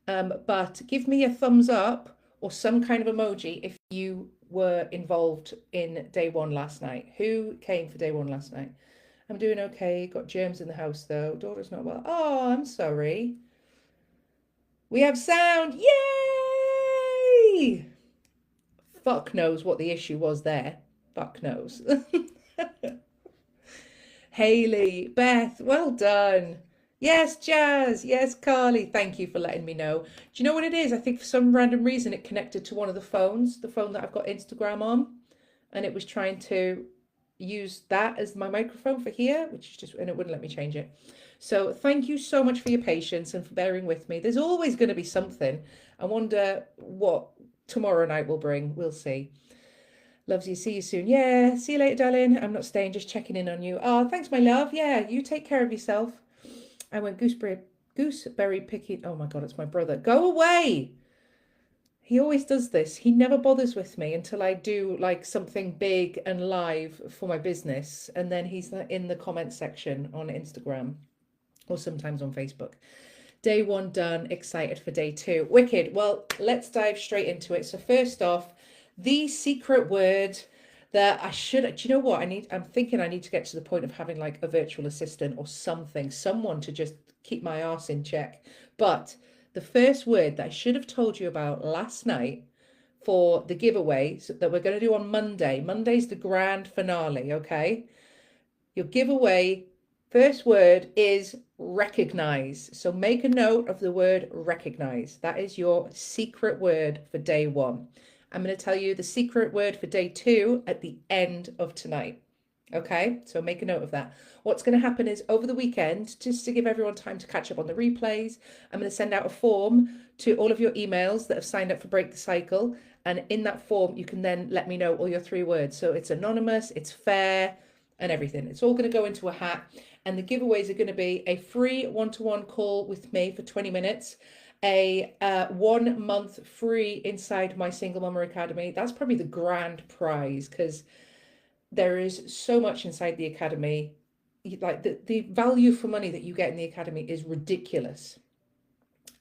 But give me a thumbs up or some kind of emoji if you were involved in day one last night. Who came for day one last night? I'm doing okay. Got germs in the house though. Daughter's not well. Oh, I'm sorry. We have sound. Yay! Fuck knows what the issue was there. Fuck knows. Haley, Beth, well done. Yes, Jazz. Yes, Carly. Thank you for letting me know. Do you know what it is? I think for some random reason it connected to one of the phones, the phone that I've got Instagram on, and it was trying to use that as my microphone for here, which is just, and it wouldn't let me change it. So thank you so much for your patience and for bearing with me. There's always going to be something. I wonder what tomorrow night will bring. We'll see. Loves you. See you soon. Yeah. See you later, darling. I'm not staying, just checking in on you. Oh, thanks, my love. Yeah. You take care of yourself. I went gooseberry picking. Oh my God, it's my brother. Go away. He always does this. He never bothers with me until I do like something big and live for my business. And then he's in the comment section on Instagram or sometimes on Facebook. Day one done. Excited for day two. Wicked. Well, let's dive straight into it. So first off, the secret word that I should, do you know what? I'm thinking I need to get to the point of having like a virtual assistant or something, someone to just keep my arse in check. But the first word that I should have told you about last night for the giveaway that we're going to do on Monday. Monday's the grand finale, okay? Your giveaway first word is recognize. So make a note of the word recognize. That is your secret word for day one. I'm going to tell you the secret word for day two at the end of tonight. Okay, so make a note of that. What's going to happen is over the weekend, just to give everyone time to catch up on the replays, I'm going to send out a form to all of your emails that have signed up for Break the Cycle. And in that form, you can then let me know all your three words. So it's anonymous, it's fair, and everything. It's all going to go into a hat. And the giveaways are going to be a free one-to-one call with me for 20 minutes, a 1 month free inside my Single Mama Academy. That's probably the grand prize because there is so much inside the academy. Like the value for money that you get in the academy is ridiculous.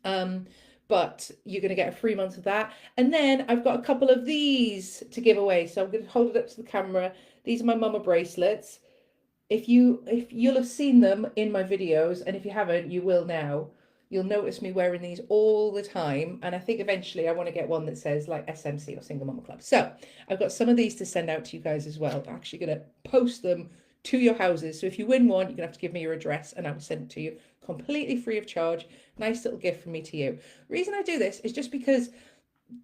But you're going to get a free month of that. And then I've got a couple of these to give away. So I'm going to hold it up to the camera. These are my mama bracelets. If you'll have seen them in my videos, and if you haven't, you will now. You'll notice me wearing these all the time. And I think eventually I want to get one that says like SMC or Single Mama Club. So I've got some of these to send out to you guys as well. I'm actually going to post them to your houses. So if you win one, you're going to have to give me your address and I will send it to you completely free of charge. Nice little gift from me to you. The reason I do this is just because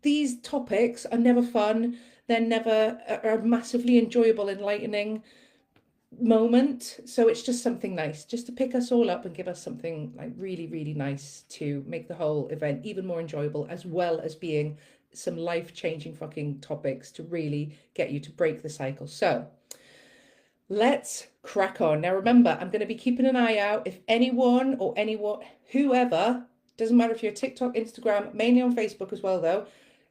these topics are never fun. They're never a massively enjoyable, enlightening moment. So it's just something nice, just to pick us all up and give us something like really, really nice to make the whole event even more enjoyable, as well as being some life-changing fucking topics to really get you to break the cycle. So let's crack on. Now remember, I'm going to be keeping an eye out if anyone, whoever, doesn't matter if you're TikTok, Instagram, mainly on Facebook as well though,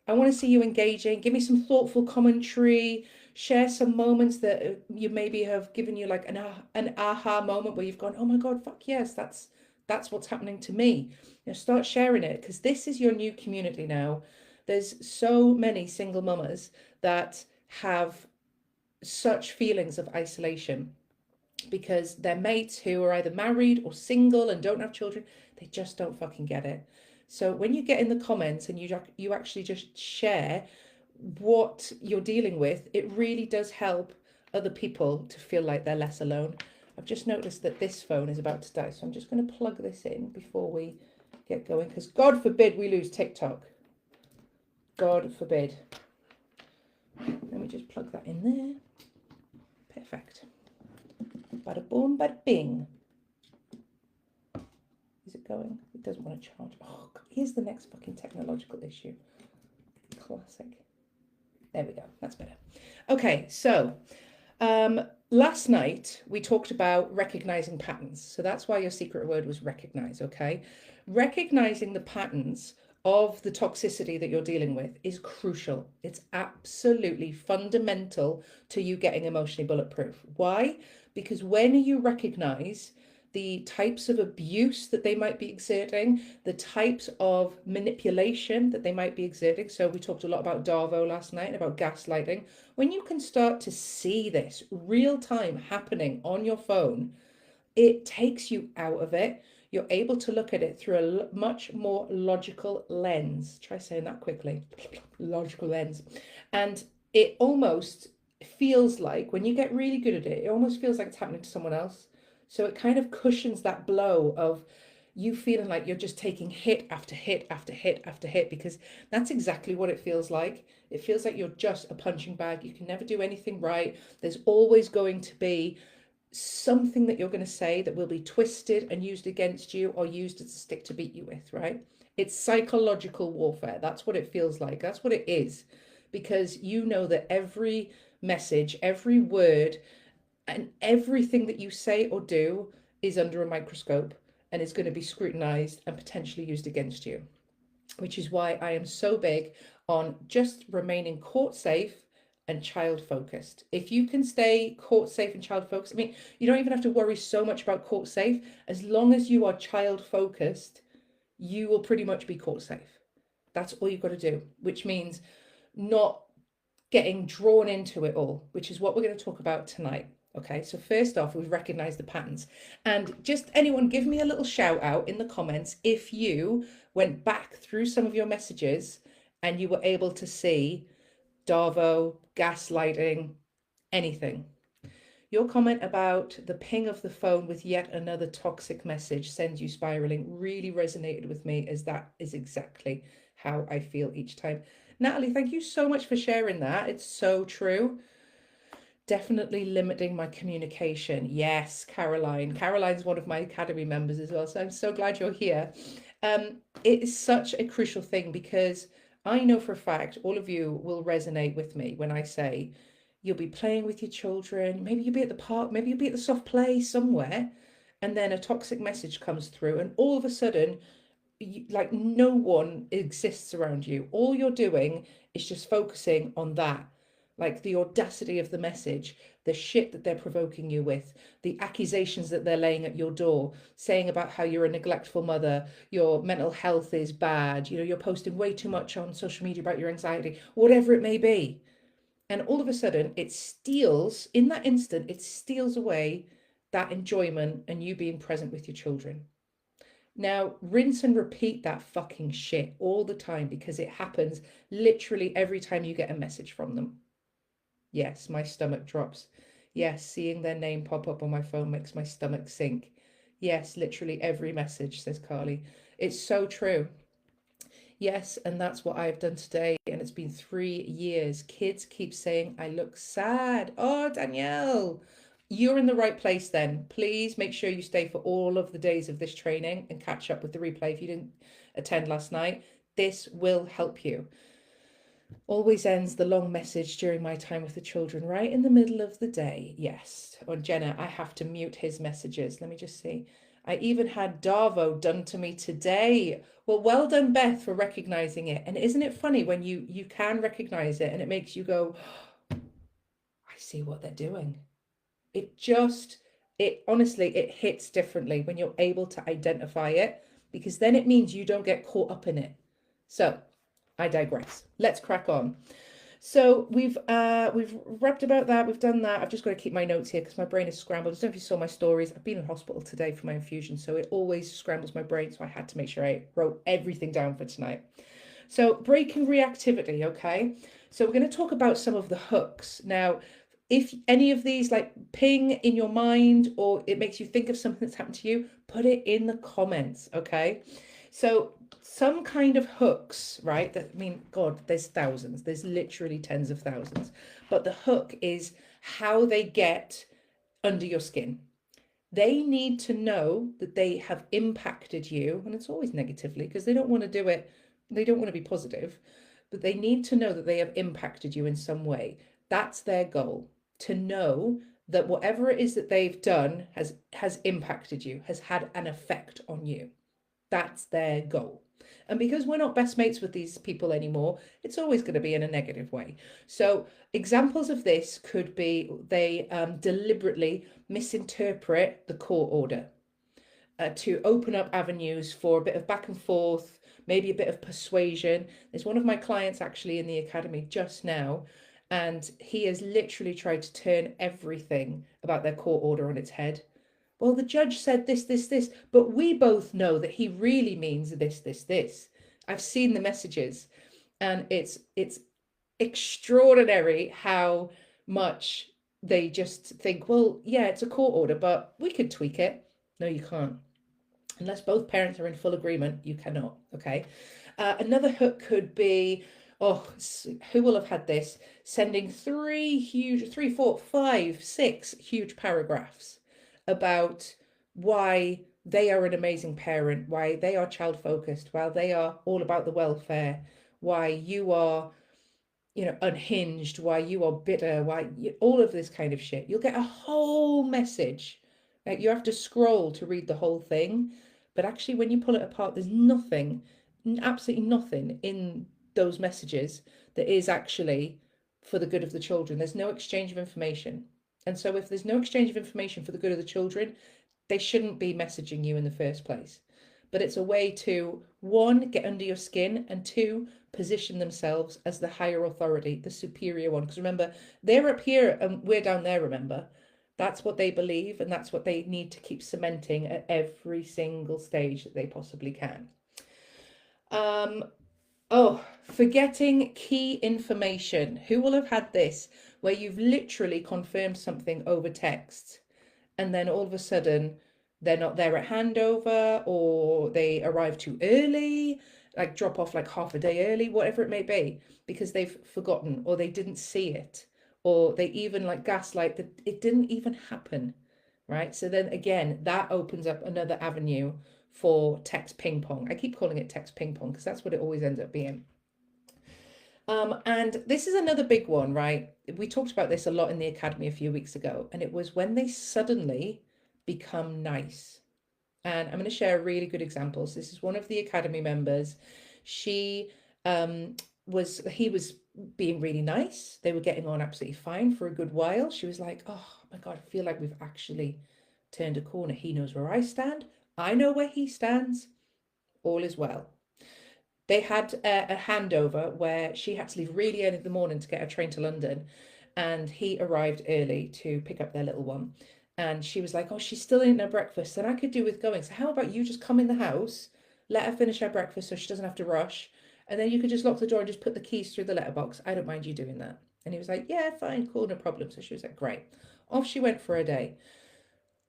I want to see you engaging. Give me some thoughtful commentary. Share some moments that you maybe have given you like an aha moment where you've gone, oh my God, fuck yes, that's what's happening to me. Start sharing it because this is your new community now. There's so many single mamas that have such feelings of isolation because their mates who are either married or single and don't have children, they just don't fucking get it. So when you get in the comments and you actually just share what you're dealing with, it really does help other people to feel like they're less alone. I've just noticed that this phone is about to die, so I'm just going to plug this in before we get going, because God forbid we lose TikTok. God forbid. Let me just plug that in there. Perfect. Bada boom, bada bing. Is it going? It doesn't want to charge. Oh, God. Here's the next fucking technological issue. Classic. There we go. That's better. Okay, so last night we talked about recognizing patterns. So that's why your secret word was recognize, okay? Recognizing the patterns of the toxicity that you're dealing with is crucial. It's absolutely fundamental to you getting emotionally bulletproof. Why? Because when you recognize the types of abuse that they might be exerting, the types of manipulation that they might be exerting. So we talked a lot about Darvo last night and about gaslighting. When you can start to see this real time happening on your phone, it takes you out of it. You're able to look at it through a much more logical lens. Try saying that quickly. Logical lens. And it almost feels like, when you get really good at it, it almost feels like it's happening to someone else. So it kind of cushions that blow of you feeling like you're just taking hit after hit after hit after hit, because that's exactly what it feels like. It feels like you're just a punching bag. You can never do anything right. There's always going to be something that you're going to say that will be twisted and used against you, or used as a stick to beat you with, right? It's psychological warfare. That's what it feels like. That's what it is. Because you know that every message, every word, and everything that you say or do is under a microscope and is going to be scrutinized and potentially used against you. Which is why I am so big on just remaining court safe and child focused. If you can stay court safe and child focused, I mean, you don't even have to worry so much about court safe. As long as you are child focused, you will pretty much be court safe. That's all you've got to do, which means not getting drawn into it all, which is what we're going to talk about tonight. Okay, so first off, we've recognized the patterns. And just anyone, give me a little shout out in the comments if you went back through some of your messages and you were able to see Darvo, gaslighting, anything. Your comment about the ping of the phone with yet another toxic message sends you spiraling really resonated with me, as that is exactly how I feel each time. Natalie, thank you so much for sharing that. It's so true. Definitely limiting my communication. Yes, Caroline. Caroline's one of my academy members as well, so I'm so glad you're here. It is such a crucial thing, because I know for a fact all of you will resonate with me when I say you'll be playing with your children, maybe you'll be at the park, maybe you'll be at the soft play somewhere, and then a toxic message comes through, and all of a sudden, like, no one exists around you. All you're doing is just focusing on that, like the audacity of the message, the shit that they're provoking you with, the accusations that they're laying at your door, saying about how you're a neglectful mother, your mental health is bad, you're posting way too much on social media about your anxiety, whatever it may be. And all of a sudden, it steals, in that instant, it steals away that enjoyment and you being present with your children. Now, rinse and repeat that fucking shit all the time, because it happens literally every time you get a message from them. Yes, my stomach drops. Yes, seeing their name pop up on my phone makes my stomach sink. Yes, literally every message, says Carly. It's so true. Yes, and that's what I've done today. And it's been 3 years. Kids keep saying I look sad. Oh, Danielle, you're in the right place then. Please make sure you stay for all of the days of this training and catch up with the replay if you didn't attend last night. This will help you. Always ends the long message during my time with the children, right in the middle of the day. Yes. Or Jenna, I have to mute his messages. Let me just see. I even had Darvo done to me today. Well done, Beth, for recognizing it. And isn't it funny when you can recognize it and it makes you go, oh, I see what they're doing. It honestly, it hits differently when you're able to identify it, because then it means you don't get caught up in it. So I digress. Let's crack on. So we've wrapped about that. We've done that. I've just got to keep my notes here because my brain is scrambled. I don't know if you saw my stories. I've been in hospital today for my infusion, so it always scrambles my brain. So I had to make sure I wrote everything down for tonight. So breaking reactivity, okay? So we're going to talk about some of the hooks. Now, if any of these like ping in your mind or it makes you think of something that's happened to you, put it in the comments, okay? So some kind of hooks, right? That, I mean, God, there's thousands. There's literally tens of thousands. But the hook is how they get under your skin. They need to know that they have impacted you, and it's always negatively because they don't want to do it. They don't want to be positive, but they need to know that they have impacted you in some way. That's their goal, to know that whatever it is that they've done has impacted you, has had an effect on you. That's their goal. And because we're not best mates with these people anymore, it's always going to be in a negative way. So examples of this could be they deliberately misinterpret the court order. to open up avenues for a bit of back and forth, maybe a bit of persuasion. There's one of my clients actually in the academy just now, and he has literally tried to turn everything about their court order on its head. Well, the judge said this, but we both know that he really means this. I've seen the messages, and it's extraordinary how much they just think, well, yeah, it's a court order, but we could tweak it. No, you can't. Unless both parents are in full agreement, you cannot. Okay. Another hook could be, oh, who will have had this? Sending three, four, five, six huge paragraphs about why they are an amazing parent, why they are child focused, why they are all about the welfare, why you are, unhinged, why you are bitter, all of this kind of shit. You'll get a whole message. Like, you have to scroll to read the whole thing. But actually, when you pull it apart, there's nothing, absolutely nothing in those messages that is actually for the good of the children. There's no exchange of information. And so if there's no exchange of information for the good of the children, they shouldn't be messaging you in the first place. But it's a way to, one, get under your skin, and two, position themselves as the higher authority, the superior one. Because remember, they're up here and we're down there, remember. That's what they believe, and that's what they need to keep cementing at every single stage that they possibly can. Forgetting key information. Who will have had this, where you've literally confirmed something over text, and then all of a sudden they're not there at handover, or they arrive too early, like drop off like half a day early, whatever it may be, because they've forgotten, or they didn't see it, or they even like gaslight that it didn't even happen, right? So then again, that opens up another avenue for text ping pong. I keep calling it text ping pong because that's what it always ends up being. And this is another big one, right? We talked about this a lot in the academy a few weeks ago, and it was when they suddenly become nice. And I'm going to share a really good example. So this is one of the academy members. He was being really nice. They were getting on absolutely fine for a good while. She was like, oh my God, I feel like we've actually turned a corner. He knows where I stand. I know where he stands. All is well. They had a handover where she had to leave really early in the morning to get a train to London, and he arrived early to pick up their little one. And she was like, oh, she's still eating her breakfast, and I could do with going. So how about you just come in the house, let her finish her breakfast so she doesn't have to rush, and then you could just lock the door and just put the keys through the letterbox. I don't mind you doing that. And he was like, yeah, fine, cool, no problem. So she was like, great. Off she went for a day.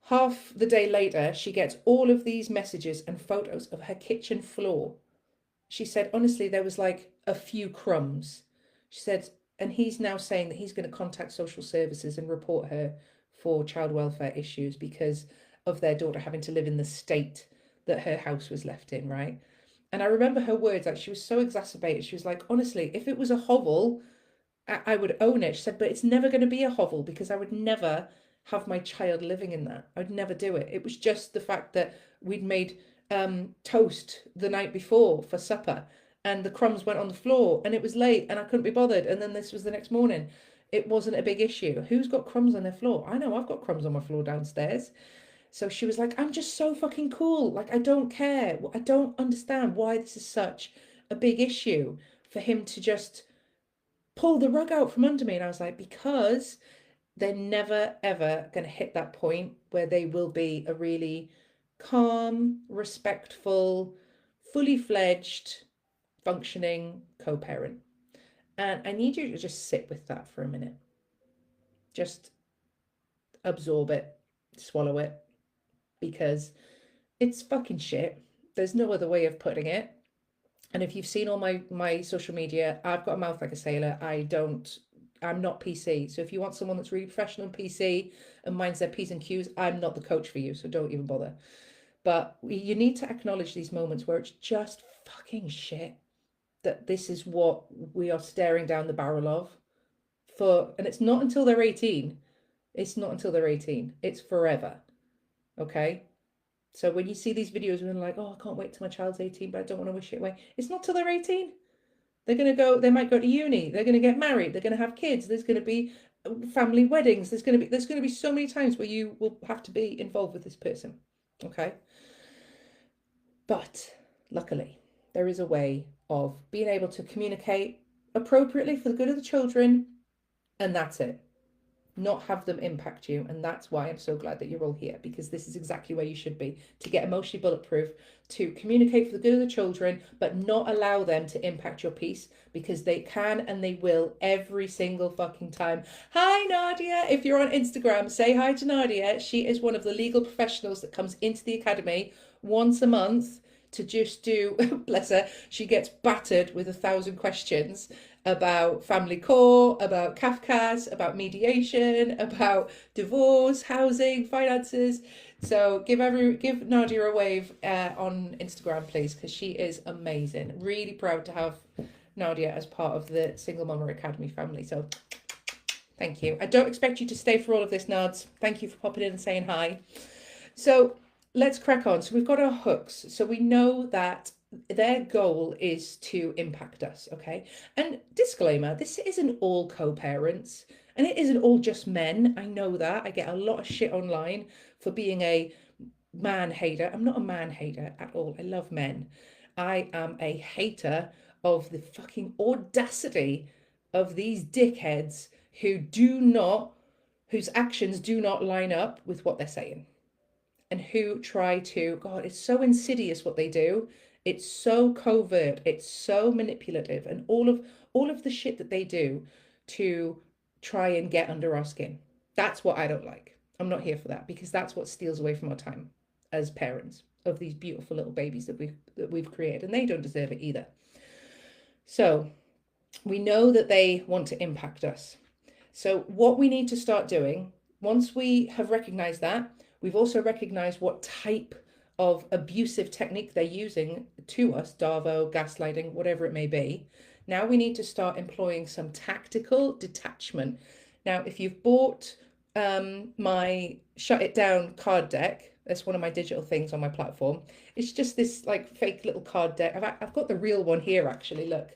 Half the day later, she gets all of these messages and photos of her kitchen floor. She said, honestly, there was like a few crumbs. She said, and he's now saying that he's going to contact social services and report her for child welfare issues because of their daughter having to live in the state that her house was left in, right? And I remember her words, like she was so exacerbated. She was like, honestly, if it was a hovel, I would own it. She said, but it's never going to be a hovel because I would never have my child living in that. I would never do it. It was just the fact that we'd made toast the night before for supper, and the crumbs went on the floor, and it was late and I couldn't be bothered, and then this was the next morning. It wasn't a big issue. Who's got crumbs on their floor? I know I've got crumbs on my floor downstairs. So she was like, I'm just so fucking cool. Like, I don't care. I don't understand why this is such a big issue for him to just pull the rug out from under me. And I was like, because they're never ever going to hit that point where they will be a really calm, respectful, fully fledged, functioning co-parent. And I need you to just sit with that for a minute. Just absorb it, swallow it, because it's fucking shit. There's no other way of putting it. And if you've seen all my social media, I've got a mouth like a sailor. I'm not PC. So if you want someone that's really professional and PC and minds their P's and Q's, I'm not the coach for you. So don't even bother. But you need to acknowledge these moments where it's just fucking shit. That this is what we are staring down the barrel of. And it's not until they're 18. It's not until they're 18. It's forever. Okay? So when you see these videos and they're like, oh, I can't wait till my child's 18, but I don't want to wish it away. It's not till they're 18. They might go to uni, they're going to get married, they're going to have kids, there's going to be family weddings, there's going to be so many times where you will have to be involved with this person. Okay? But luckily, there is a way of being able to communicate appropriately for the good of the children, and that's it. Not have them impact you. And that's why I'm so glad that you're all here, because this is exactly where you should be, to get emotionally bulletproof, to communicate for the good of the children, but not allow them to impact your peace, because they can and they will every single fucking time. Hi, Nadia. If you're on Instagram, say hi to Nadia. She is one of the legal professionals that comes into the academy once a month to just do, bless her, she gets battered with 1,000 questions about family court, about Kafkas, about mediation, about divorce, housing, finances. So give Nadia a wave on Instagram, please, because she is amazing. Really proud to have Nadia as part of the Single Mama Academy family. So thank you. I don't expect you to stay for all of this, Nads. Thank you for popping in and saying hi. So let's crack on. So we've got our hooks. So we know that their goal is to impact us, okay? And disclaimer, this isn't all co-parents, and it isn't all just men. I know that. I get a lot of shit online for being a man hater. I'm not a man hater at all. I love men. I am a hater of the fucking audacity of these dickheads whose actions do not line up with what they're saying, and who try to, God, it's so insidious what they do. It's so covert, it's so manipulative, and all of the shit that they do to try and get under our skin. That's what I don't like. I'm not here for that, because that's what steals away from our time as parents of these beautiful little babies that we've created, and they don't deserve it either. So we know that they want to impact us. So what we need to start doing, once we have recognized that, we've also recognized what type of abusive technique they're using to us, Darvo, gaslighting, whatever it may be. Now we need to start employing some tactical detachment. Now, if you've bought my Shut It Down card deck, that's one of my digital things on my platform. It's just this like fake little card deck. I've got the real one here, actually, look.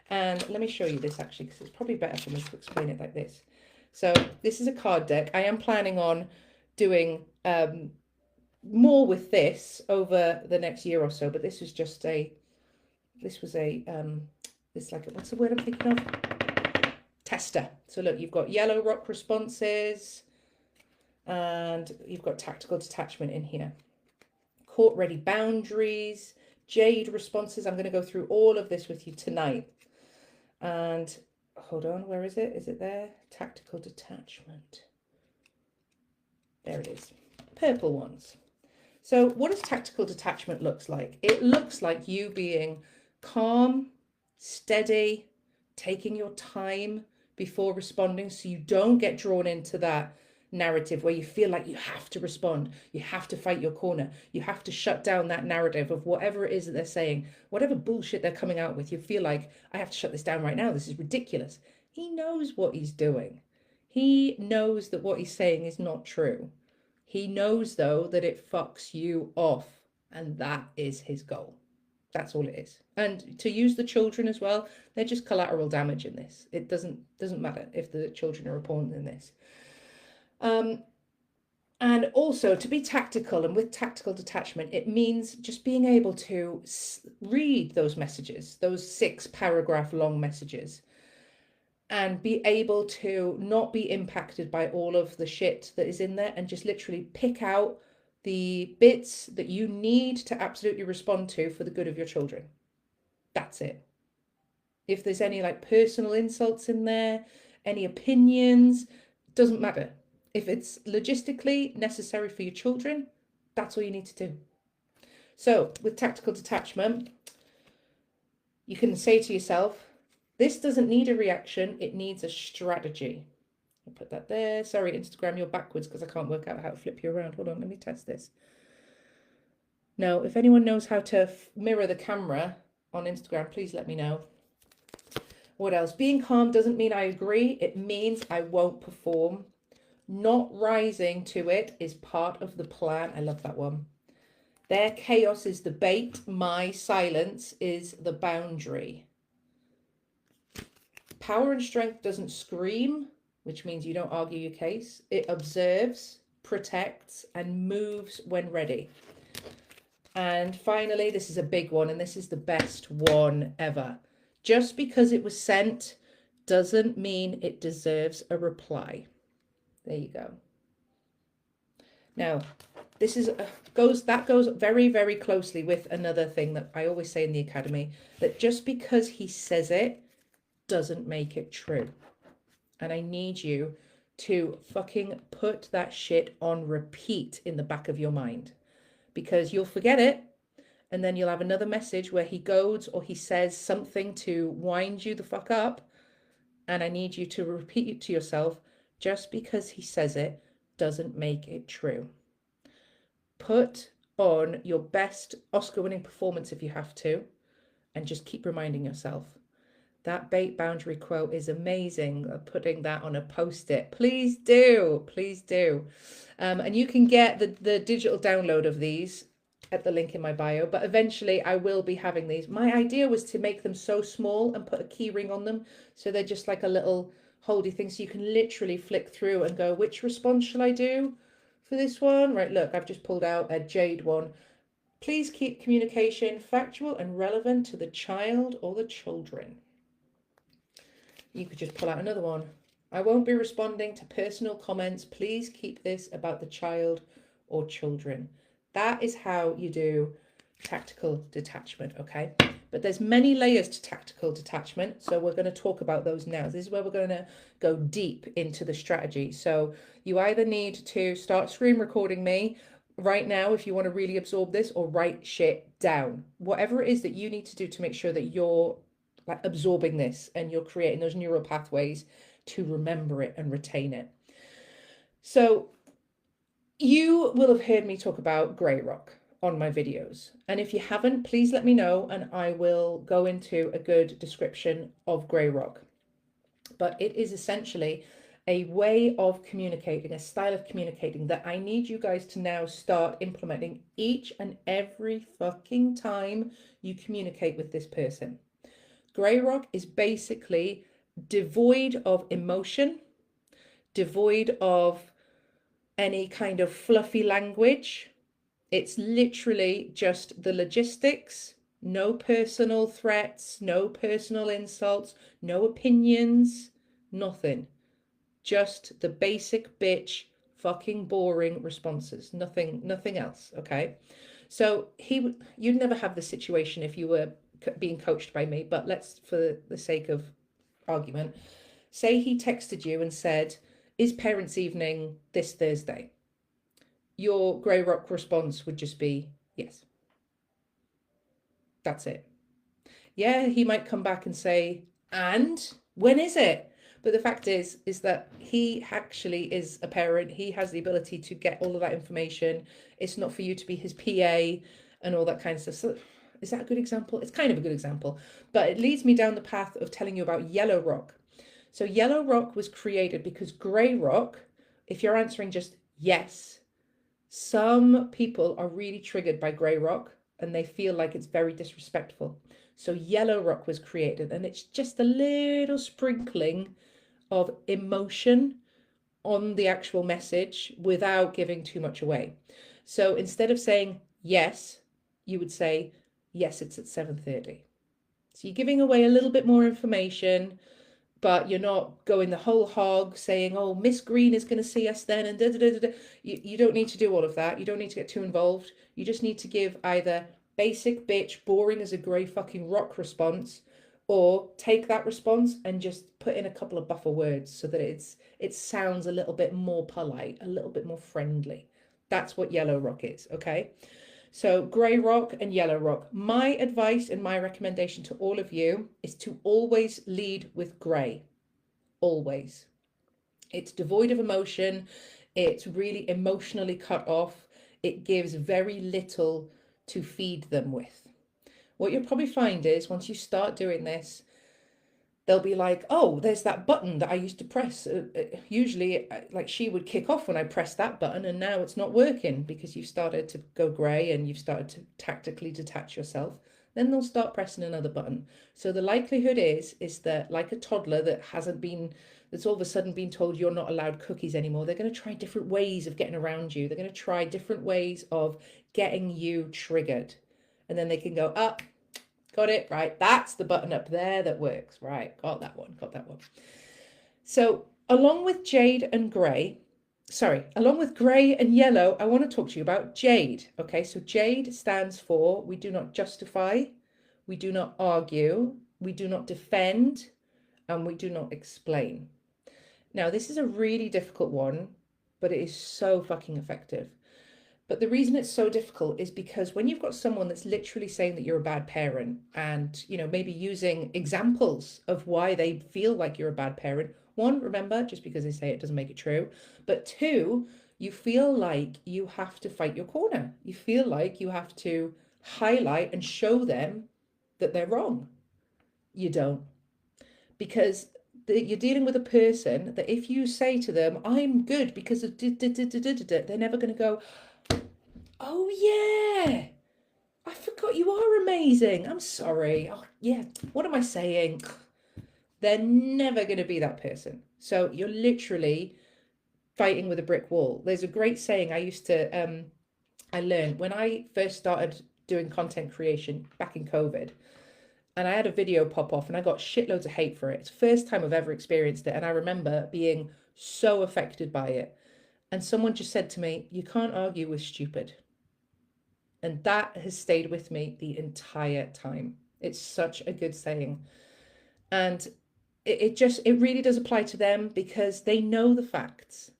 And let me show you this, actually, because it's probably better for me to explain it like this. So this is a card deck. I am planning on doing more with this over the next year or so, but this was just this like, what's the word I'm thinking of? Tester. So look, you've got yellow rock responses, and you've got tactical detachment in here. Court ready boundaries, jade responses. I'm going to go through all of this with you tonight. And hold on, where is it? Is it there? Tactical detachment. There it is. Purple ones. So what does tactical detachment looks like? It looks like you being calm, steady, taking your time before responding, so you don't get drawn into that narrative where you feel like you have to respond, you have to fight your corner, you have to shut down that narrative of whatever it is that they're saying, whatever bullshit they're coming out with. You feel like, I have to shut this down right now, this is ridiculous. He knows what he's doing. He knows that what he's saying is not true. He knows, though, that it fucks you off, and that is his goal. That's all it is. And to use the children as well, they're just collateral damage in this. It doesn't matter if the children are a pawn in this. And also, to be tactical, and with tactical detachment, it means just being able to read those messages, those 6-paragraph long messages, and be able to not be impacted by all of the shit that is in there, and just literally pick out the bits that you need to absolutely respond to for the good of your children. That's it. If there's any like personal insults in there, any opinions, doesn't matter. If it's logistically necessary for your children, that's all you need to do. So with tactical detachment, you can say to yourself, this doesn't need a reaction, it needs a strategy. I'll put that there. Sorry, Instagram, you're backwards because I can't work out how to flip you around. Hold on, let me test this. Now, if anyone knows how to mirror the camera on Instagram, please let me know. What else? Being calm doesn't mean I agree. It means I won't perform. Not rising to it is part of the plan. I love that one. Their chaos is the bait. My silence is the boundary. Power and strength doesn't scream, which means you don't argue your case. It observes, protects, and moves when ready. And finally, this is a big one, and this is the best one ever. Just because it was sent doesn't mean it deserves a reply. There you go. Now, this is goes very, very closely with another thing that I always say in the academy, that just because he says it doesn't make it true. And I need you to fucking put that shit on repeat in the back of your mind, because you'll forget it, and then you'll have another message where he goads or he says something to wind you the fuck up. And I need you to repeat it to yourself, just because he says it doesn't make it true. Put on your best Oscar-winning performance if you have to, and just keep reminding yourself. That bait boundary quote is amazing. Putting that on a post-it. Please do. Please do. And you can get the digital download of these at the link in my bio. But eventually I will be having these. My idea was to make them so small and put a key ring on them, so they're just like a little holdy thing. So you can literally flick through and go, which response shall I do for this one? Right, look, I've just pulled out a jade one. Please keep communication factual and relevant to the child or the children. You could just pull out another one. I won't be responding to personal comments. Please keep this about the child or children. That is how you do tactical detachment, okay? But there's many layers to tactical detachment, so we're going to talk about those now. This is where we're going to go deep into the strategy. So you either need to start screen recording me right now if you want to really absorb this, or write shit down. Whatever it is that you need to do to make sure that you're like absorbing this and you're creating those neural pathways to remember it and retain it. So you will have heard me talk about grey rock on my videos, and if you haven't, please let me know and I will go into a good description of grey rock. But it is essentially a way of communicating, a style of communicating that I need you guys to now start implementing each and every fucking time you communicate with this person. Grey rock is basically devoid of emotion, devoid of any kind of fluffy language. It's literally just the logistics, no personal threats, no personal insults, no opinions, nothing. Just the basic bitch, fucking boring responses. Nothing else, okay? So you'd never have this situation if you were being coached by me, but let's, for the sake of argument, say he texted you and said, is parents' evening this Thursday? Your grey rock response would just be yes. That's it. Yeah, he might come back and say, and when is it? But the fact is that he actually is a parent. He has the ability to get all of that information. It's not for you to be his PA and all that kind of stuff. So is that a good example? It's kind of a good example, but it leads me down the path of telling you about yellow rock. So yellow rock was created because grey rock, if you're answering just yes, some people are really triggered by grey rock and they feel like it's very disrespectful. So yellow rock was created, and it's just a little sprinkling of emotion on the actual message without giving too much away. So instead of saying yes, you would say, yes, it's at 7:30. So you're giving away a little bit more information, but you're not going the whole hog saying, oh, Miss Green is going to see us then, and da, da, da, da. You don't need to do all of that. You don't need to get too involved. You just need to give either basic bitch, boring as a grey fucking rock response, or take that response and just put in a couple of buffer words so that it sounds a little bit more polite, a little bit more friendly. That's what yellow rock is, okay? So grey rock and yellow rock. My advice and my recommendation to all of you is to always lead with grey. Always. It's devoid of emotion. It's really emotionally cut off. It gives very little to feed them with. What you'll probably find is once you start doing this, they'll be like, oh, there's that button that I used to press. Usually, like, she would kick off when I pressed that button, and now it's not working because you've started to go grey and you've started to tactically detach yourself. then they'll start pressing another button. So the likelihood is that, like a toddler that's all of a sudden been told you're not allowed cookies anymore, they're going to try different ways of getting around you. They're going to try different ways of getting you triggered. And then they can go, up, got it, right? That's the button up there that works. Right, got that one. So along with jade and grey, along with grey and yellow, I want to talk to you about jade. Okay, so jade stands for we do not justify, we do not argue, we do not defend, and we do not explain. Now, this is a really difficult one, but it is so fucking effective. But the reason it's so difficult is because when you've got someone that's literally saying that you're a bad parent and, maybe using examples of why they feel like you're a bad parent, one, remember, just because they say it doesn't make it true. But two, you feel like you have to fight your corner. You feel like you have to highlight and show them that they're wrong. You don't. Because you're dealing with a person that if you say to them, I'm good because of they're never going to go, oh yeah, I forgot you are amazing. I'm sorry. Oh yeah, what am I saying? They're never going to be that person. So you're literally fighting with a brick wall. There's a great saying I learned when I first started doing content creation back in COVID. And I had a video pop off and I got shitloads of hate for it. It's the first time I've ever experienced it. And I remember being so affected by it. And someone just said to me, you can't argue with stupid. And that has stayed with me the entire time. It's such a good saying. And it really does apply to them because they know the facts.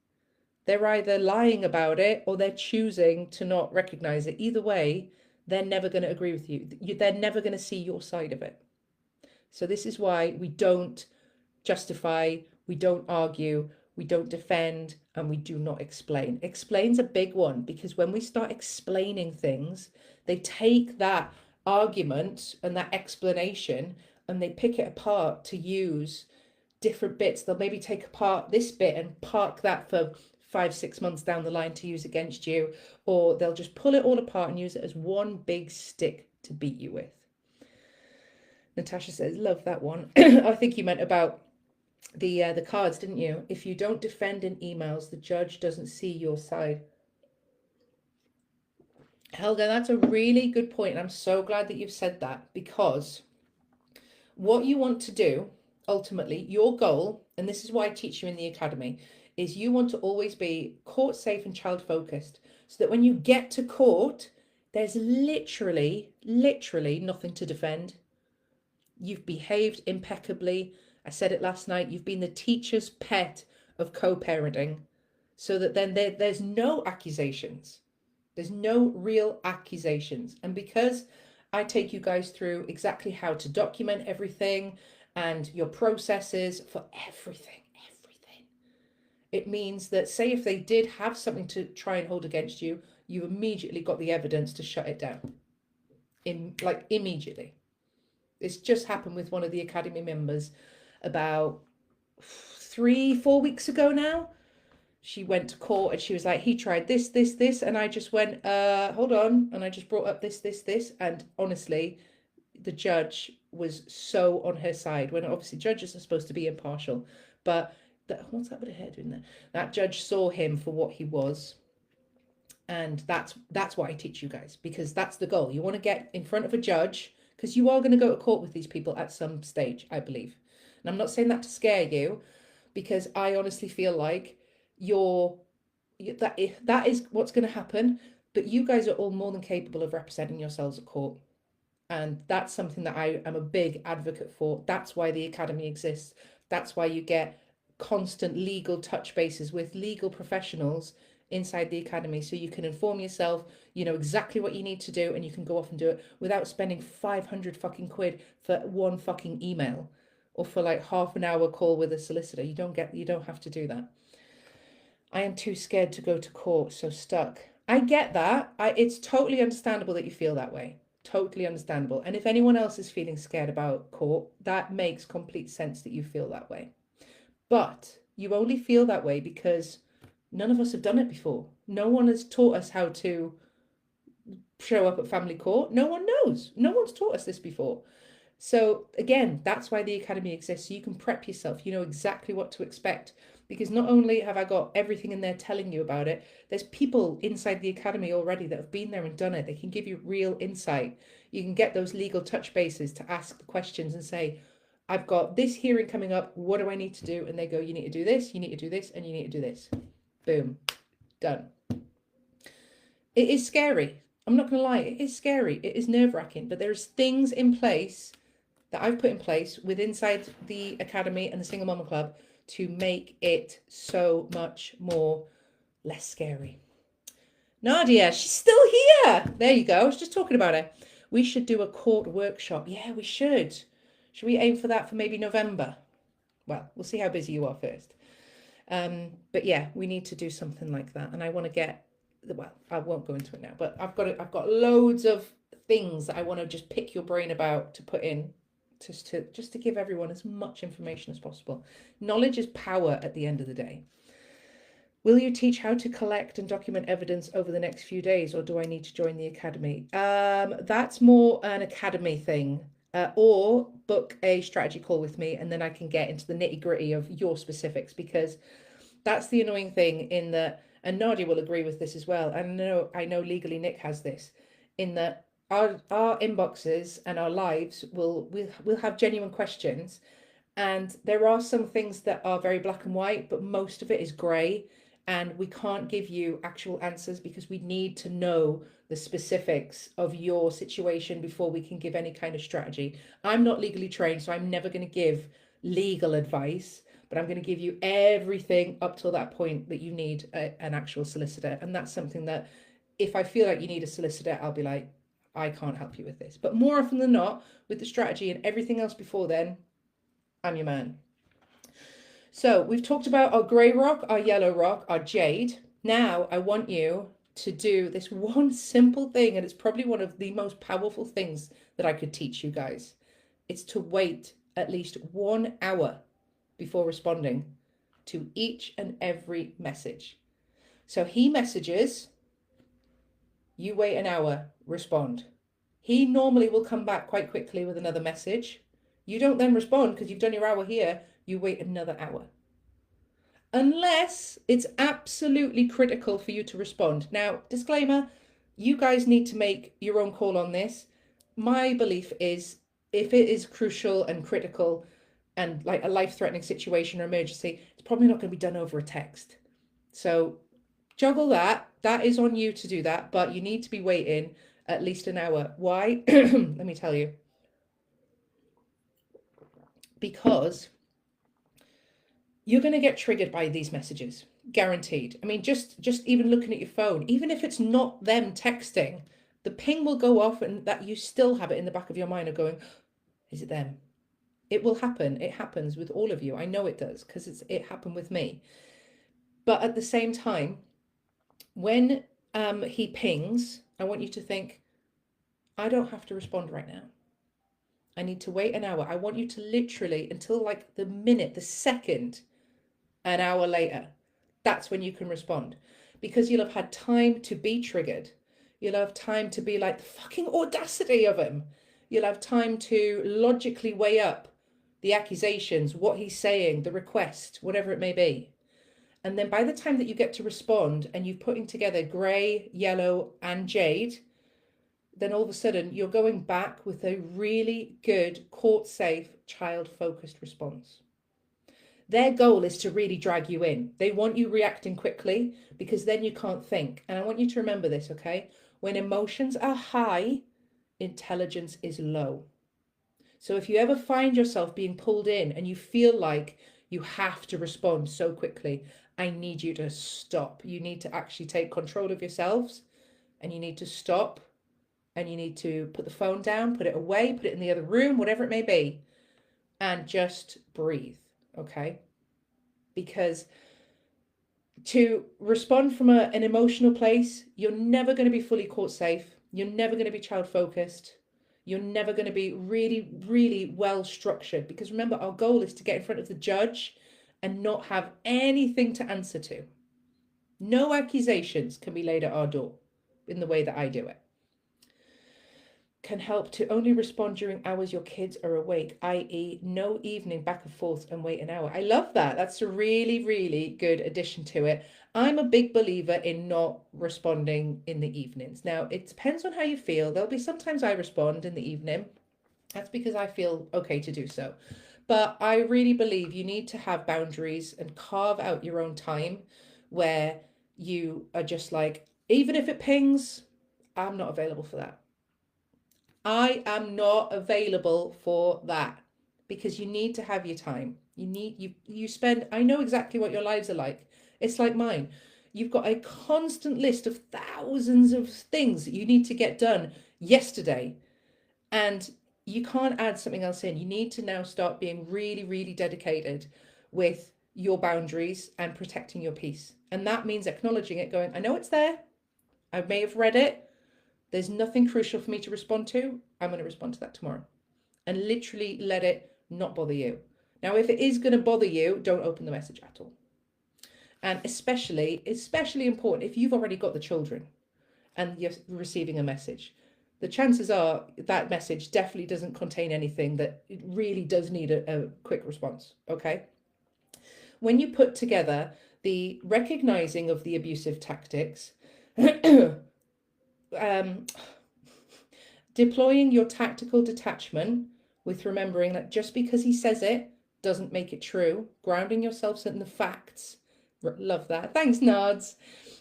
They're either lying about it or they're choosing to not recognize it. Either way, they're never going to agree with you. They're never going to see your side of it. So this is why we don't justify, we don't argue, we don't defend, and we do not explain. Explain's a big one because when we start explaining things, they take that argument and that explanation and they pick it apart to use different bits. They'll maybe take apart this bit and park that for 5-6 months down the line to use against you, or they'll just pull it all apart and use it as one big stick to beat you with. Natasha says, love that one. I think you meant about the cards, didn't you? If you don't defend in emails, the judge doesn't see your side. Helga, that's a really good point. And I'm so glad that you've said that because what you want to do, ultimately, your goal, and this is why I teach you in the academy, is you want to always be court safe and child focused so that when you get to court, there's literally nothing to defend. You've behaved impeccably. I said it last night. You've been the teacher's pet of co-parenting so that then there's no accusations. There's no real accusations. And because I take you guys through exactly how to document everything and your processes for everything, it means that, say, if they did have something to try and hold against you, you immediately got the evidence to shut it down. Immediately. It's just happened with one of the academy members about 3-4 weeks ago now. She went to court and she was like, he tried this. And I just went, hold on. And I just brought up this. And honestly, the judge was so on her side when obviously judges are supposed to be impartial. But what's that bit of hair doing there? That judge saw him for what he was. And that's why I teach you guys, because that's the goal. You want to get in front of a judge because you are going to go to court with these people at some stage, I believe. And I'm not saying that to scare you, because I honestly feel like that is what's going to happen. But you guys are all more than capable of representing yourselves at court. And that's something that I am a big advocate for. That's why the academy exists. That's why you get constant legal touch bases with legal professionals inside the academy, so you can inform yourself, you know exactly what you need to do, and you can go off and do it without spending 500 fucking quid for one fucking email or for like half an hour call with a solicitor. You don't have to do that. I am too scared to go to court, so stuck. I get that. It's totally understandable that you feel that way. Totally understandable. And if anyone else is feeling scared about court, that makes complete sense that you feel that way. But you only feel that way because none of us have done it before. No one has taught us how to show up at family court? No one knows. No one's taught us this before. So again, that's why the academy exists. So you can prep yourself. You know exactly what to expect. Because not only have I got everything in there telling you about it, there's people inside the academy already that have been there and done it. They can give you real insight. You can get those legal touch bases to ask the questions and say, I've got this hearing coming up. What do I need to do? And they go, you need to do this, you need to do this, and you need to do this. Boom. Done. It is scary. I'm not going to lie. It is scary. It is nerve-wracking. But there's things in place that I've put in place with inside the academy and the Single Mama Club to make it so much more less scary. Nadia, she's still here. There you go. I was just talking about her. We should do a court workshop. Yeah, we should. Should we aim for that for maybe November? Well, we'll see how busy you are first. But yeah, we need to do something like that. And I want to get, well, I won't go into it now, but I've got loads of things that I want to just pick your brain about to put in just to give everyone as much information as possible. Knowledge is power at the end of the day. Will you teach how to collect and document evidence over the next few days, or do I need to join the academy? That's more an academy thing, or book a strategy call with me, and then I can get into the nitty-gritty of your specifics, because that's the annoying thing in that, and Nadia will agree with this as well. And I know legally Nick has this, in that our inboxes and our lives will have genuine questions, and there are some things that are very black and white, but most of it is grey, and we can't give you actual answers because we need to know the specifics of your situation before we can give any kind of strategy. I'm not legally trained, so I'm never going to give legal advice, but I'm going to give you everything up till that point that you need an actual solicitor. And that's something that if I feel like you need a solicitor, I'll be like, I can't help you with this. But more often than not, with the strategy and everything else before then, I'm your man. So we've talked about our grey rock, our yellow rock, our jade. Now I want you to do this one simple thing, and it's probably one of the most powerful things that I could teach you guys. It's to wait at least 1 hour before responding to each and every message. So he messages, you wait an hour, respond. He normally will come back quite quickly with another message. You don't then respond because you've done your hour here. You wait another hour. Unless it's absolutely critical for you to respond. Now, disclaimer, you guys need to make your own call on this. My belief is if it is crucial and critical and like a life-threatening situation or emergency, it's probably not going to be done over a text. So juggle that. That is on you to do that, but you need to be waiting at least an hour. Why? Let me tell you. Because you're going to get triggered by these messages, guaranteed. I mean, just even looking at your phone, even if it's not them texting, the ping will go off, and that you still have it in the back of your mind of going, is it them? It will happen. It happens with all of you. I know it does because it happened with me. But at the same time, when he pings, I want you to think, I don't have to respond right now. I need to wait an hour. I want you to literally until like the minute, the second, an hour later, that's when you can respond, because you'll have had time to be triggered. You'll have time to be like, the fucking audacity of him. You'll have time to logically weigh up the accusations, what he's saying, the request, whatever it may be. And then by the time that you get to respond and you're putting together grey, yellow, and jade, then all of a sudden you're going back with a really good, court-safe, child-focused response. Their goal is to really drag you in. They want you reacting quickly because then you can't think. And I want you to remember this, okay? When emotions are high, intelligence is low. So if you ever find yourself being pulled in and you feel like you have to respond so quickly, I need you to stop. You need to actually take control of yourselves, and you need to stop, and you need to put the phone down, put it away, put it in the other room, whatever it may be, and just breathe, okay? Because to respond from an emotional place, you're never going to be fully court safe. You're never going to be child focused. You're never going to be really, really well structured. Because remember, our goal is to get in front of the judge and not have anything to answer to. No accusations can be laid at our door in the way that I do it. can help to only respond during hours your kids are awake, i.e., no evening back and forth and wait an hour. I love that. That's a really, really good addition to it. I'm a big believer in not responding in the evenings. Now, it depends on how you feel. There'll be sometimes I respond in the evening. That's because I feel okay to do so. But I really believe you need to have boundaries and carve out your own time where you are just like, even if it pings, I'm not available for that. I am not available for that, because you need to have your time. You spend, I know exactly what your lives are like. It's like mine. You've got a constant list of thousands of things that you need to get done yesterday, and you can't add something else in. You need to now start being really, really dedicated with your boundaries and protecting your peace. And that means acknowledging it, going, I know it's there. I may have read it. There's nothing crucial for me to respond to. I'm going to respond to that tomorrow. And literally let it not bother you. Now, if it is going to bother you, don't open the message at all. And especially important if you've already got the children and you're receiving a message. The chances are that message definitely doesn't contain anything that it really does need a quick response. Okay. When you put together the recognizing of the abusive tactics, deploying your tactical detachment with remembering that just because he says it doesn't make it true, grounding yourself in the facts. Love that. Thanks, Nards.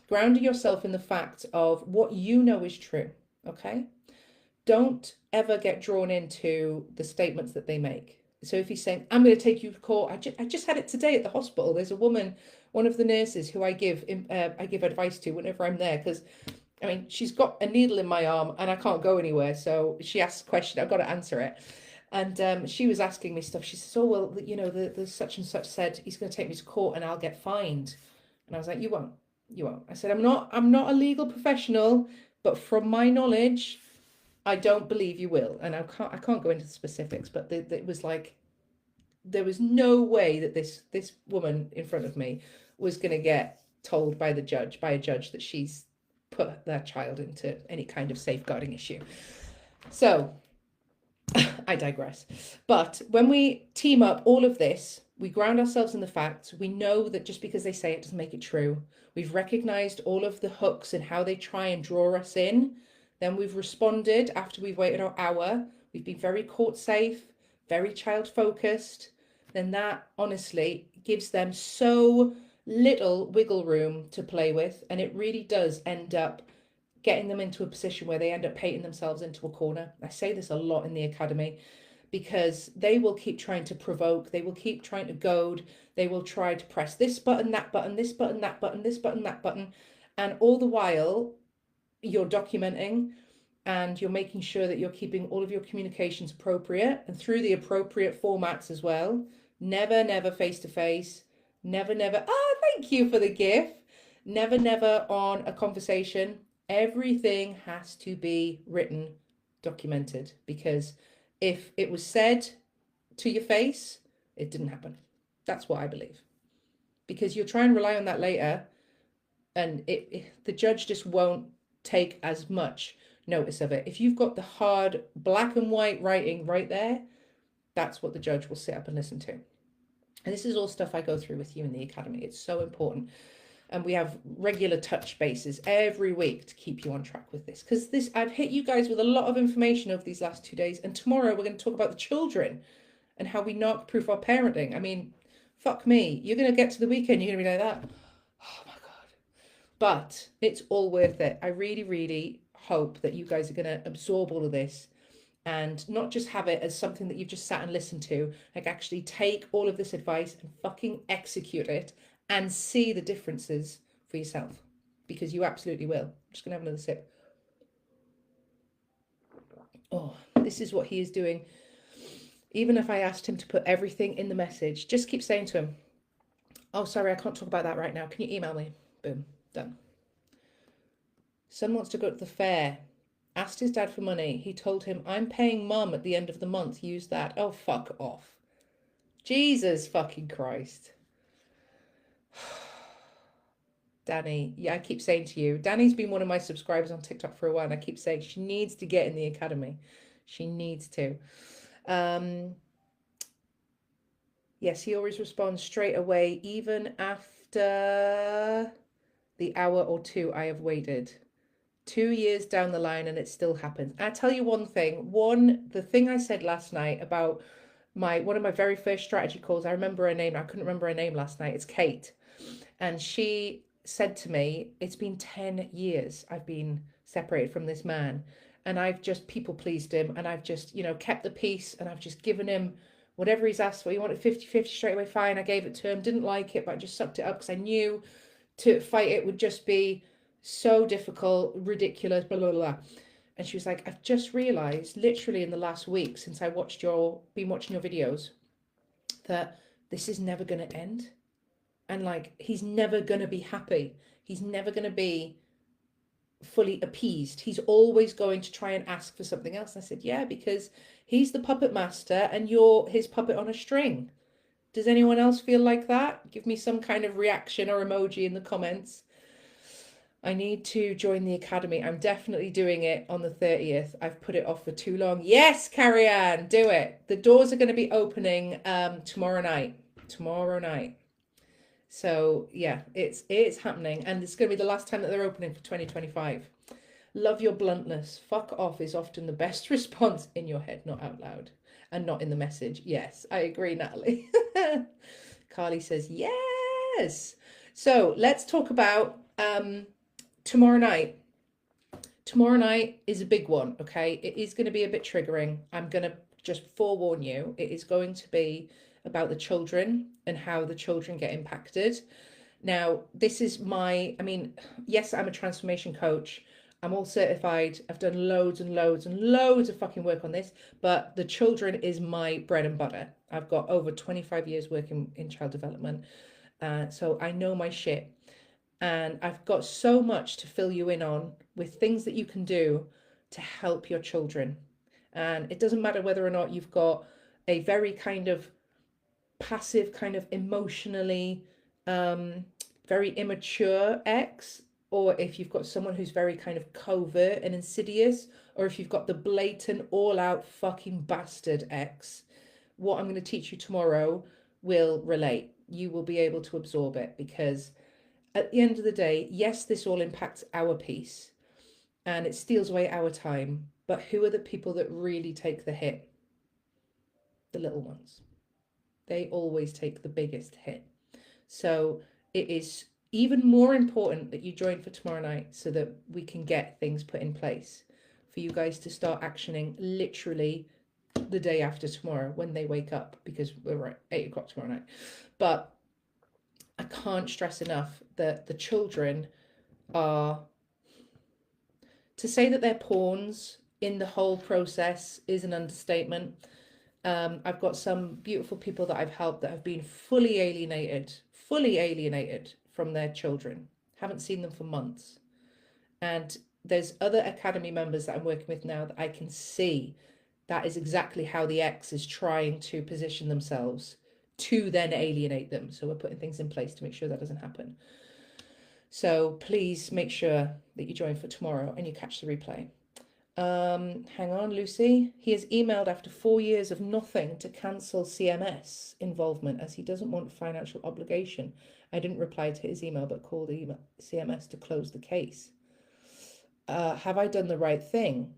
Grounding yourself in the fact of what you know is true. Okay. Don't ever get drawn into the statements that they make. So if he's saying, I'm going to take you to court, I just had it today at the hospital. There's a woman, one of the nurses who I give advice to whenever I'm there, because I mean, she's got a needle in my arm and I can't go anywhere. So she asks a question, I've got to answer it. And she was asking me stuff. She says, oh, well, you know, the such and such said he's going to take me to court and I'll get fined. And I was like, you won't. I said, I'm not a legal professional, but from my knowledge, I don't believe you will. And I can't go into the specifics, but it was like, there was no way that this woman in front of me was going to get told by a judge that she's put their child into any kind of safeguarding issue. So I digress. But when we team up all of this, we ground ourselves in the facts. We know that just because they say it doesn't make it true. We've recognized all of the hooks and how they try and draw us in. Then we've responded after we've waited our hour. We've been very court safe, very child focused. Then that honestly gives them so little wiggle room to play with. And it really does end up getting them into a position where they end up painting themselves into a corner. I say this a lot in the academy, because they will keep trying to provoke, they will keep trying to goad, they will try to press this button, that button, this button, that button, this button, that button. And all the while you're documenting and you're making sure that you're keeping all of your communications appropriate and through the appropriate formats as well. Never face to face. Never. Oh, thank you for the gift. Never on a conversation. Everything has to be written, documented, because if it was said to your face, it didn't happen. That's what I believe. Because you'll try and rely on that later, and the judge just won't take as much notice of it. If you've got the hard black and white writing right there, that's what the judge will sit up and listen to. And this is all stuff I go through with you in the academy. It's so important. And we have regular touch bases every week to keep you on track with this. Because I've hit you guys with a lot of information over these last 2 days. And tomorrow we're going to talk about the children and how we narc-proof our parenting. I mean, fuck me. You're going to get to the weekend, you're going to be like that. Oh my God. But it's all worth it. I really, really hope that you guys are going to absorb all of this and not just have it as something that you've just sat and listened to, like actually take all of this advice and fucking execute it and see the differences for yourself, because you absolutely will. I'm just gonna have another sip. Oh, this is what he is doing. Even if I asked him to put everything in the message, just keep saying to him, oh, sorry, I can't talk about that right now. Can you email me? Boom, done. Son wants to go to the fair. Asked his dad for money. He told him, I'm paying mum at the end of the month. Use that. Oh, fuck off. Jesus fucking Christ. Danny. Yeah, I keep saying to you, Danny's been one of my subscribers on TikTok for a while, and I keep saying she needs to get in the academy. She needs to. Um, yes, he always responds straight away, even after the hour or two I have waited. 2 years down the line and it still happens. I tell you one thing, the thing I said last night about one of my very first strategy calls, I remember her name, I couldn't remember her name last night. It's Kate. And she said to me, it's been 10 years I've been separated from this man. And I've just people pleased him and I've just, kept the peace and I've just given him whatever he's asked for. He wanted 50-50 straight away, fine. I gave it to him, didn't like it, but I just sucked it up because I knew to fight it would just be so difficult, ridiculous, blah, blah, blah. And she was like, I've just realized literally in the last week since I been watching your videos that this is never going to end. And like, he's never going to be happy. He's never going to be fully appeased. He's always going to try and ask for something else. And I said, yeah, because he's the puppet master and you're his puppet on a string. Does anyone else feel like that? Give me some kind of reaction or emoji in the comments. I need to join the academy. I'm definitely doing it on the 30th. I've put it off for too long. Yes, Carrie Ann, do it. The doors are going to be opening tomorrow night. Tomorrow night. So yeah, it's happening, and it's going to be the last time that they're opening for 2025. Love your bluntness. Fuck off is often the best response in your head, not out loud, and not in the message. Yes, I agree, Natalie. Carly says yes. So let's talk about tomorrow night. Tomorrow night is a big one, okay? It is going to be a bit triggering. I'm going to just forewarn you. It is going to be about the children and how the children get impacted. Now, this is yes, I'm a transformation coach. I'm all certified. I've done loads and loads and loads of fucking work on this, but the children is my bread and butter. I've got over 25 years working in child development. So I know my shit. And I've got so much to fill you in on with things that you can do to help your children. And it doesn't matter whether or not you've got a very kind of passive, kind of emotionally very immature ex, or if you've got someone who's very kind of covert and insidious, or if you've got the blatant, all-out fucking bastard ex. What I'm going to teach you tomorrow will relate. You will be able to absorb it, because at the end of the day, yes, this all impacts our peace and it steals away our time, but who are the people that really take the hit? The little ones. They always take the biggest hit. So it is even more important that you join for tomorrow night so that we can get things put in place for you guys to start actioning literally the day after tomorrow when they wake up, because we're at 8 o'clock tomorrow night. But I can't stress enough that the children are, to say that they're pawns in the whole process is an understatement. I've got some beautiful people that I've helped that have been fully alienated from their children. Haven't seen them for months. And there's other academy members that I'm working with now that I can see that is exactly how the ex is trying to position themselves to then alienate them. So we're putting things in place to make sure that doesn't happen. So please make sure that you join for tomorrow and you catch the replay. Hang on, Lucy. He has emailed after 4 years of nothing to cancel CMS involvement as he doesn't want financial obligation. I didn't reply to his email, but called CMS to close the case. Have I done the right thing?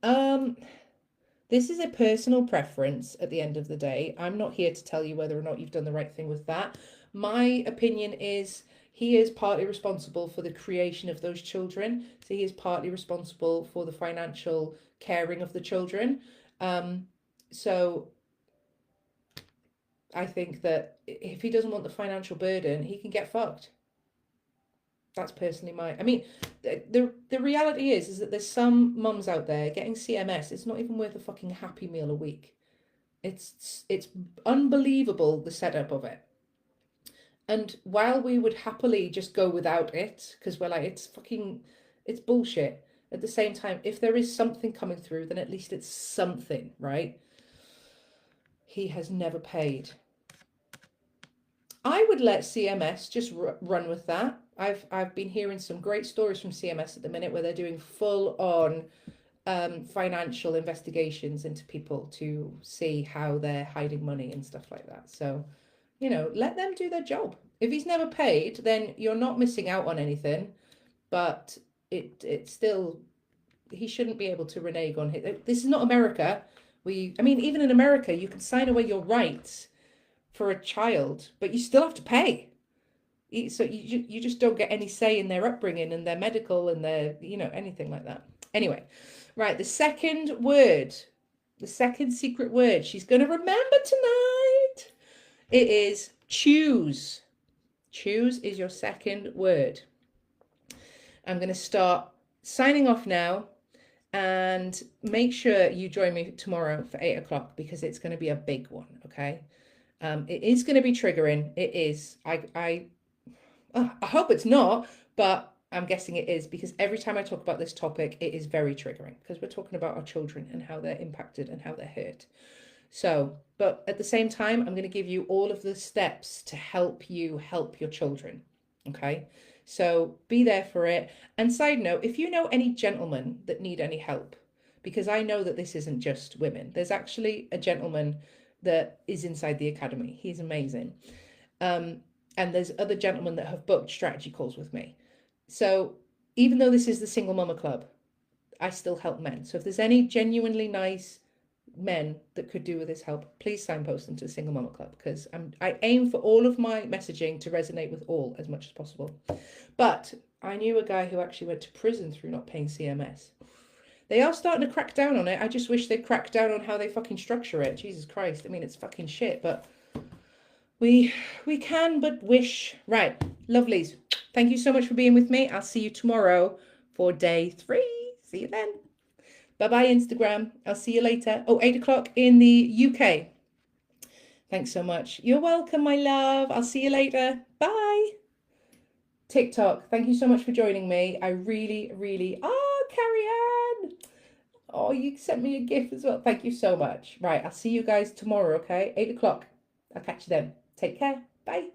This is a personal preference at the end of the day. I'm not here to tell you whether or not you've done the right thing with that. My opinion is he is partly responsible for the creation of those children. So he is partly responsible for the financial caring of the children. So I think that if he doesn't want the financial burden, he can get fucked. That's personally the reality is that there's some mums out there getting CMS. It's not even worth a fucking Happy Meal a week. It's unbelievable, the setup of it. And while we would happily just go without it, because we're like, it's bullshit. At the same time, if there is something coming through, then at least it's something, right? He has never paid. I would let CMS just run with that. I've been hearing some great stories from CMS at the minute where they're doing full on financial investigations into people to see how they're hiding money and stuff like that. So, you know, let them do their job. If he's never paid, then you're not missing out on anything, but it's still, he shouldn't be able to renege on it. This is not America. I mean, even in America, you can sign away your rights for a child, but you still have to pay. So you just don't get any say in their upbringing and their medical and their, you know, anything like that. Anyway, right, the second word, the second secret word she's going to remember tonight. It is choose. Choose is your second word. I'm going to start signing off now, and make sure you join me tomorrow for 8 o'clock because it's going to be a big one, okay? It is going to be triggering. It is. I hope it's not, but I'm guessing it is, because every time I talk about this topic, it is very triggering because we're talking about our children and how they're impacted and how they're hurt. So, but at the same time, I'm going to give you all of the steps to help you help your children, okay? So be there for it. And side note, if you know any gentlemen that need any help, because I know that this isn't just women, there's actually a gentleman that is inside the academy. He's amazing. And there's other gentlemen that have booked strategy calls with me. So even though this is the Single Mama Club, I still help men. So if there's any genuinely nice men that could do with this help, please signpost them to the Single Mama Club, because I aim for all of my messaging to resonate with all as much as possible. But I knew a guy who actually went to prison through not paying CMS. They are starting to crack down on it. I just wish they'd crack down on how they fucking structure it. Jesus Christ. I mean, it's fucking shit, but we can but wish. Right, lovelies. Thank you so much for being with me. I'll see you tomorrow for day 3. See you then. Bye-bye, Instagram. I'll see you later. Oh, 8 o'clock in the UK. Thanks so much. You're welcome, my love. I'll see you later. Bye. TikTok. Thank you so much for joining me. I really, really... Oh, Carrie Ann. Oh, you sent me a gift as well. Thank you so much. Right, I'll see you guys tomorrow, okay? 8 o'clock. I'll catch you then. Take care. Bye.